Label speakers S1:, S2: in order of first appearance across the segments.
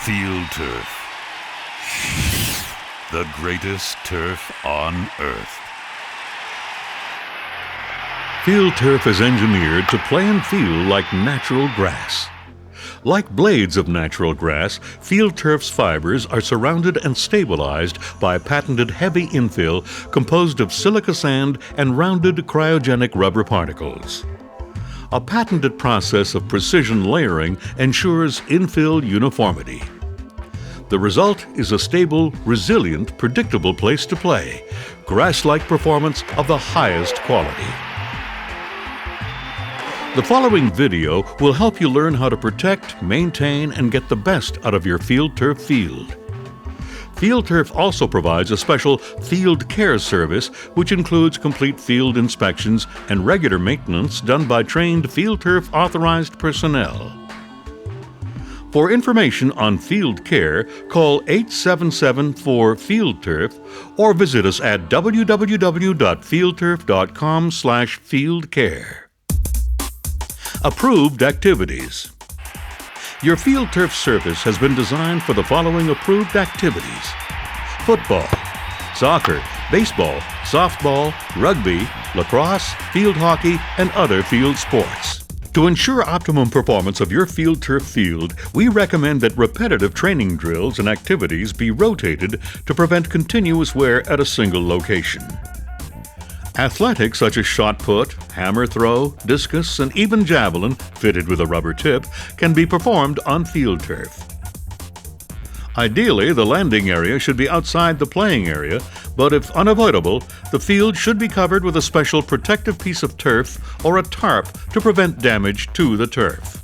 S1: FieldTurf. The greatest turf on earth. FieldTurf is engineered to play and feel like natural grass. Like blades of natural grass, FieldTurf's fibers are surrounded and stabilized by patented heavy infill composed of silica sand and rounded cryogenic rubber particles. A patented process of precision layering ensures infill uniformity. The result is a stable, resilient, predictable place to play, grass-like performance of the highest quality. The following video will help you learn how to protect, maintain, and get the best out of your FieldTurf field. FieldTurf also provides a special field care service, which includes complete field inspections and regular maintenance done by trained FieldTurf authorized personnel. For information on field care, call 877-4FieldTurf or visit us at www.fieldturf.com/fieldcare. Approved activities. Your FieldTurf surface has been designed for the following approved activities: football, soccer, baseball, softball, rugby, lacrosse, field hockey, and other field sports. To ensure optimum performance of your FieldTurf field, we recommend that repetitive training drills and activities be rotated to prevent continuous wear at a single location. Athletics such as shot put, hammer throw, discus, and even javelin, fitted with a rubber tip, can be performed on FieldTurf. Ideally, the landing area should be outside the playing area, but if unavoidable, the field should be covered with a special protective piece of turf or a tarp to prevent damage to the turf.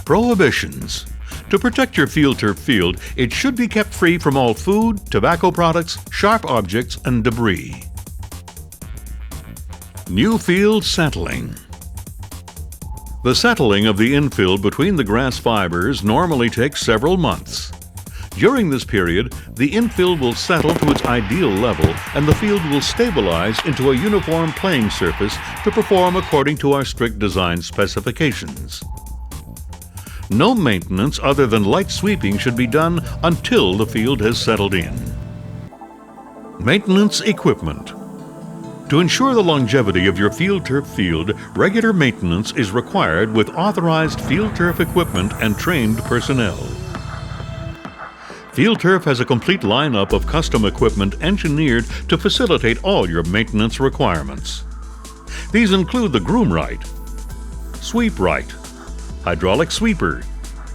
S1: Prohibitions. To protect your FieldTurf field, it should be kept free from all food, tobacco products, sharp objects, and debris. New field settling. The settling of the infill between the grass fibers normally takes several months. During this period, the infill will settle to its ideal level and the field will stabilize into a uniform playing surface to perform according to our strict design specifications. No maintenance other than light sweeping should be done until the field has settled in. Maintenance equipment. To ensure the longevity of your FieldTurf field, regular maintenance is required with authorized FieldTurf equipment and trained personnel. FieldTurf has a complete lineup of custom equipment engineered to facilitate all your maintenance requirements. These include the Groom Right, Sweep Right, Hydraulic Sweeper,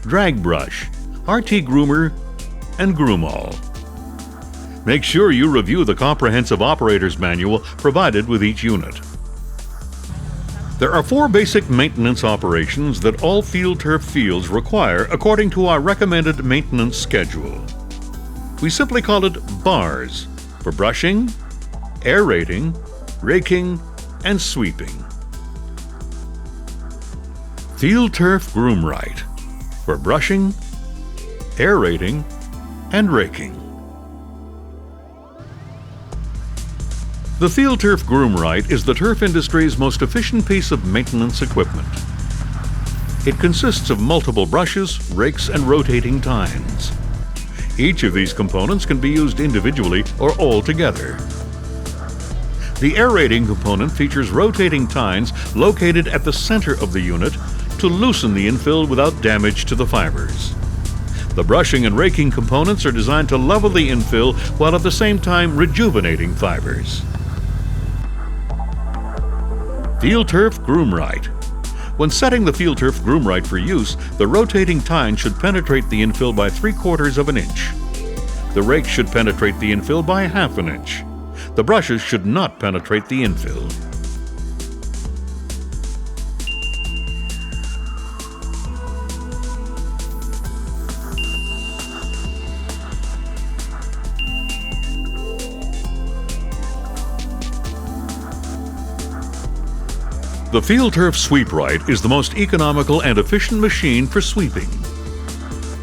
S1: Drag Brush, RT Groomer, and Groom All. Make sure you review the comprehensive operator's manual provided with each unit. There are 4 basic maintenance operations that all FieldTurf fields require according to our recommended maintenance schedule. We simply call it BARS for brushing, aerating, raking, and sweeping. FieldTurf Groom Right for brushing, aerating, and raking. The FieldTurf Groom Right is the turf industry's most efficient piece of maintenance equipment. It consists of multiple brushes, rakes, and rotating tines. Each of these components can be used individually or all together. The aerating component features rotating tines located at the center of the unit to loosen the infill without damage to the fibers. The brushing and raking components are designed to level the infill while at the same time rejuvenating fibers. FieldTurf Groom Right. When setting the FieldTurf Groom Right for use, the rotating tine should penetrate the infill by 3/4 of an inch. The rake should penetrate the infill by 1/2 inch. The brushes should not penetrate the infill. The FieldTurf Sweep Right is the most economical and efficient machine for sweeping.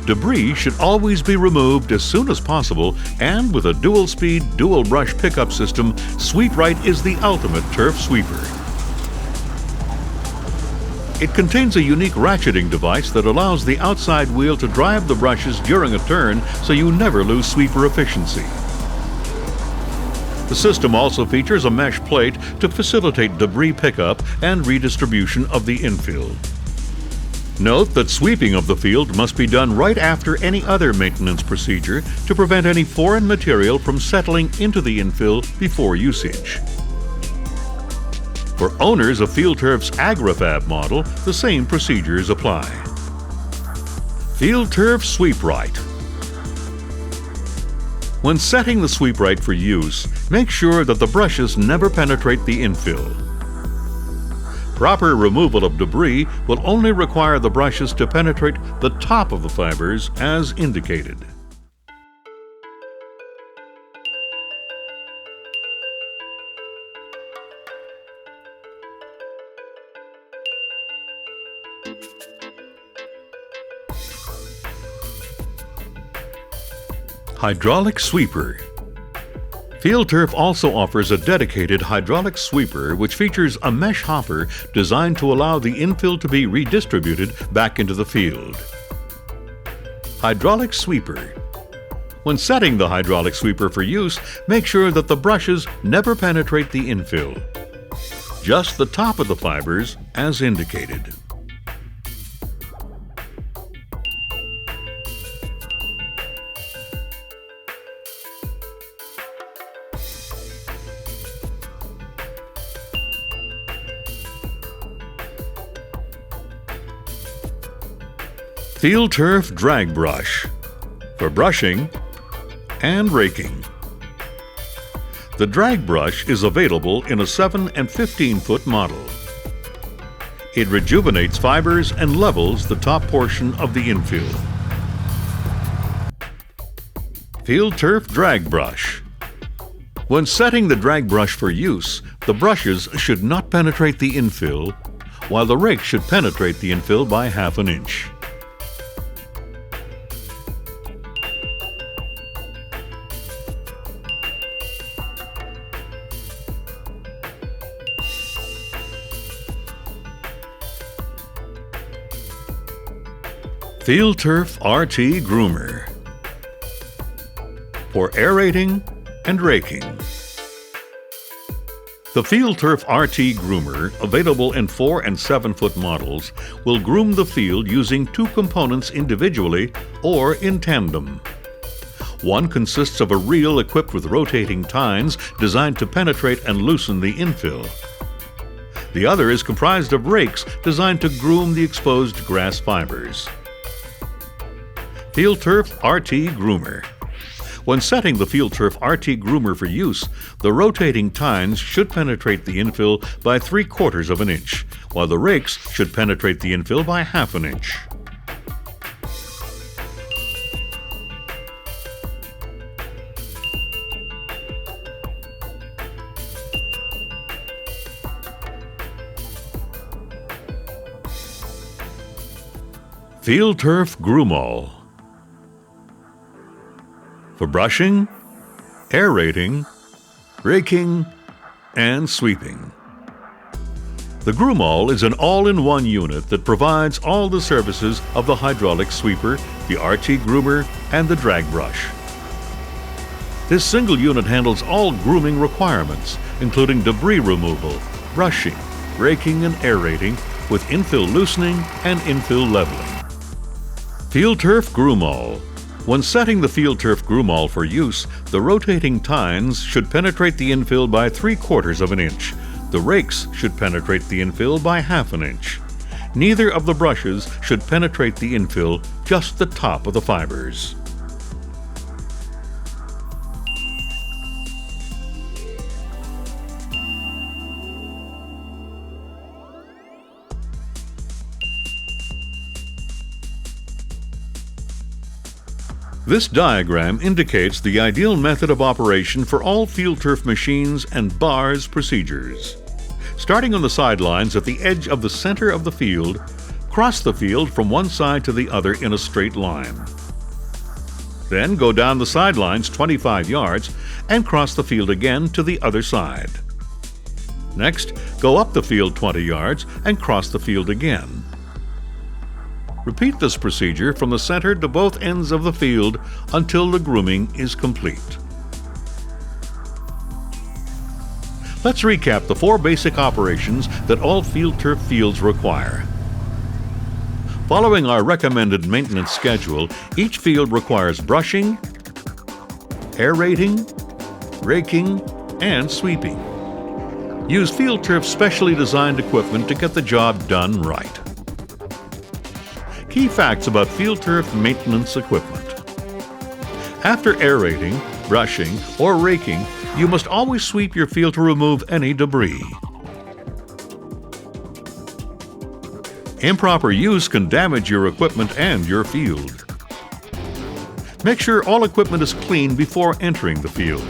S1: Debris should always be removed as soon as possible, and with a dual-speed, dual-brush pickup system, Sweep Right is the ultimate turf sweeper. It contains a unique ratcheting device that allows the outside wheel to drive the brushes during a turn so you never lose sweeper efficiency. The system also features a mesh plate to facilitate debris pickup and redistribution of the infill. Note that sweeping of the field must be done right after any other maintenance procedure to prevent any foreign material from settling into the infill before usage. For owners of FieldTurf's AgriFab model, the same procedures apply. FieldTurf Sweep Right. When setting the sweep right for use, make sure that the brushes never penetrate the infill. Proper removal of debris will only require the brushes to penetrate the top of the fibers as indicated. Hydraulic sweeper. FieldTurf also offers a dedicated hydraulic sweeper which features a mesh hopper designed to allow the infill to be redistributed back into the field. Hydraulic sweeper. When setting the hydraulic sweeper for use, make sure that the brushes never penetrate the infill. Just the top of the fibers as indicated. FieldTurf drag brush for brushing and raking. The drag brush is available in a 7 and 15-foot model. It rejuvenates fibers and levels the top portion of the infill. FieldTurf drag brush. When setting the drag brush for use, the brushes should not penetrate the infill, while the rake should penetrate the infill by ½ an inch. FieldTurf RT Groomer for aerating and raking. The FieldTurf RT Groomer, available in 4 and 7-foot models, will groom the field using 2 components individually or in tandem. One consists of a reel equipped with rotating tines designed to penetrate and loosen the infill. The other is comprised of rakes designed to groom the exposed grass fibers. FieldTurf RT Groomer. When setting the FieldTurf RT Groomer for use, the rotating tines should penetrate the infill by 3/4 of an inch, while the rakes should penetrate the infill by ½ an inch. FieldTurf Groomall for brushing, aerating, raking, and sweeping. The Groomall is an all-in-one unit that provides all the services of the hydraulic sweeper, the RT Groomer, and the drag brush. This single unit handles all grooming requirements, including debris removal, brushing, raking, and aerating, with infill loosening and infill leveling. FieldTurf Groomall. When setting the FieldTurf Groomall for use, the rotating tines should penetrate the infill by 3/4 of an inch. The rakes should penetrate the infill by ½ an inch. Neither of the brushes should penetrate the infill, just the top of the fibers. This diagram indicates the ideal method of operation for all FieldTurf machines and bars procedures. Starting on the sidelines at the edge of the center of the field, cross the field from one side to the other in a straight line. Then go down the sidelines 25 yards and cross the field again to the other side. Next, go up the field 20 yards and cross the field again. Repeat this procedure from the center to both ends of the field until the grooming is complete. Let's recap the 4 basic operations that all FieldTurf fields require. Following our recommended maintenance schedule, each field requires brushing, aerating, raking, and sweeping. Use FieldTurf's specially designed equipment to get the job done right. Key facts about FieldTurf maintenance equipment. After aerating, brushing, or raking, you must always sweep your field to remove any debris. Improper use can damage your equipment and your field. Make sure all equipment is clean before entering the field.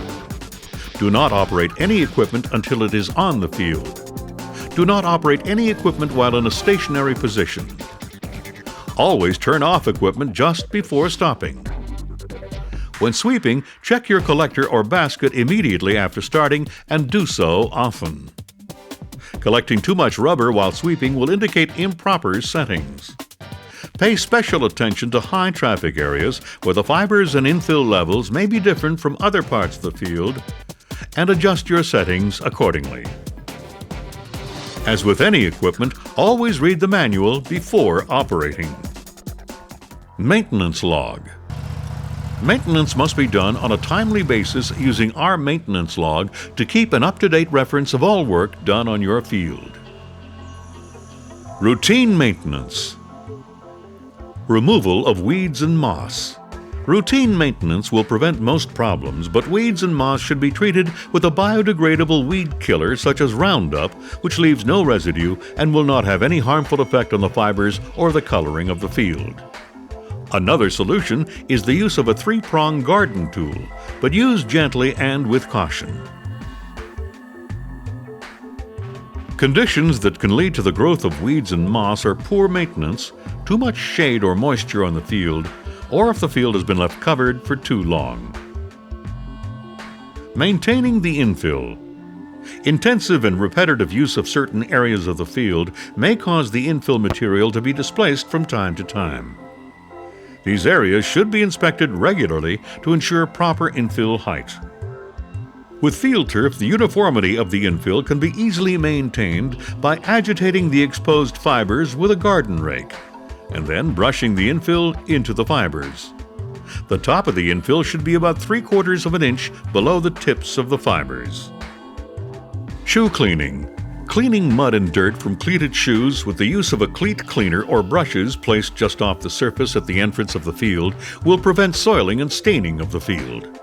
S1: Do not operate any equipment until it is on the field. Do not operate any equipment while in a stationary position. Always turn off equipment just before stopping. When sweeping, check your collector or basket immediately after starting and do so often. Collecting too much rubber while sweeping will indicate improper settings. Pay special attention to high traffic areas where the fibers and infill levels may be different from other parts of the field, and adjust your settings accordingly. As with any equipment, always read the manual before operating. Maintenance log. Maintenance must be done on a timely basis using our maintenance log to keep an up-to-date reference of all work done on your field. Routine maintenance. Removal of weeds and moss. Routine maintenance will prevent most problems, but weeds and moss should be treated with a biodegradable weed killer such as Roundup, which leaves no residue and will not have any harmful effect on the fibers or the coloring of the field. Another solution is the use of a 3-prong garden tool, but use gently and with caution. Conditions that can lead to the growth of weeds and moss are poor maintenance, too much shade or moisture on the field, or if the field has been left covered for too long. Maintaining the infill. Intensive and repetitive use of certain areas of the field may cause the infill material to be displaced from time to time. These areas should be inspected regularly to ensure proper infill height. With FieldTurf, the uniformity of the infill can be easily maintained by agitating the exposed fibers with a garden rake, and then brushing the infill into the fibers. The top of the infill should be about 3/4 of an inch below the tips of the fibers. Shoe cleaning. Cleaning mud and dirt from cleated shoes with the use of a cleat cleaner or brushes placed just off the surface at the entrance of the field will prevent soiling and staining of the field.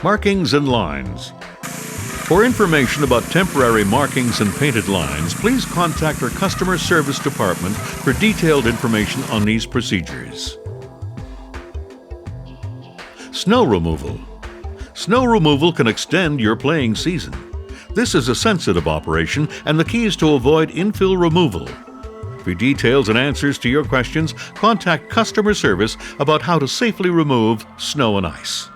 S1: Markings and lines. For information about temporary markings and painted lines, please contact our customer service department for detailed information on these procedures. Snow removal. Snow removal can extend your playing season. This is a sensitive operation, and the key is to avoid infill removal. For details and answers to your questions, contact customer service about how to safely remove snow and ice.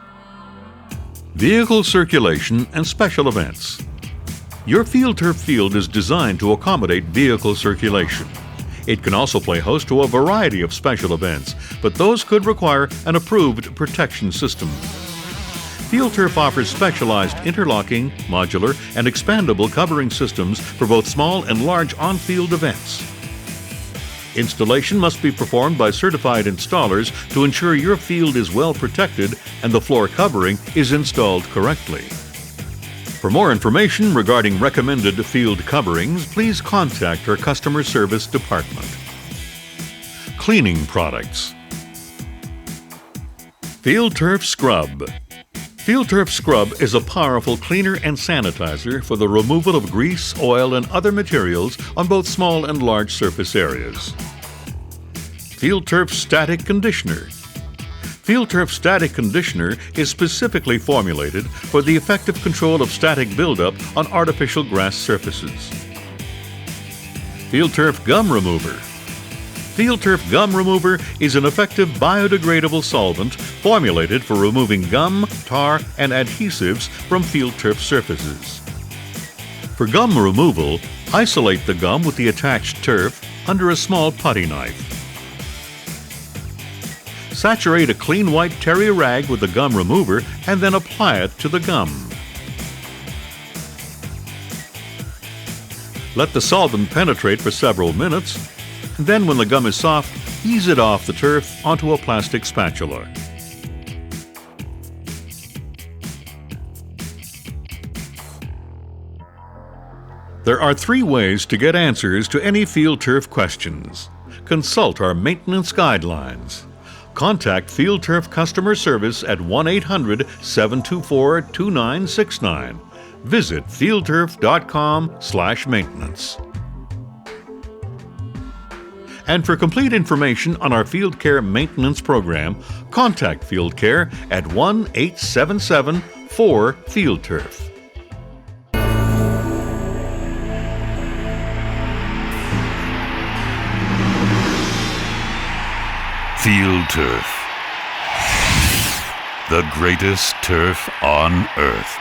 S1: Vehicle circulation and special events. Your FieldTurf field is designed to accommodate vehicle circulation. It can also play host to a variety of special events, but those could require an approved protection system. FieldTurf offers specialized interlocking, modular, and expandable covering systems for both small and large on-field events. Installation must be performed by certified installers to ensure your field is well protected and the floor covering is installed correctly. For more information regarding recommended field coverings, please contact our customer service department. Cleaning products. FieldTurf Scrub. FieldTurf Scrub is a powerful cleaner and sanitizer for the removal of grease, oil, and other materials on both small and large surface areas. FieldTurf Static Conditioner. FieldTurf Static Conditioner is specifically formulated for the effective control of static buildup on artificial grass surfaces. FieldTurf Gum Remover. FieldTurf Gum Remover is an effective biodegradable solvent formulated for removing gum, tar, and adhesives from FieldTurf surfaces. For gum removal, isolate the gum with the attached turf under a small putty knife. Saturate a clean white terry rag with the gum remover and then apply it to the gum. Let the solvent penetrate for several minutes. Then when the gum is soft, ease it off the turf onto a plastic spatula. There are 3 ways to get answers to any FieldTurf questions. Consult our maintenance guidelines. Contact FieldTurf customer service at 1-800-724-2969. Visit fieldturf.com/maintenance. And for complete information on our Field Care maintenance program, contact Field Care at 1-877-4-FieldTurf.
S2: FieldTurf, the greatest turf on earth.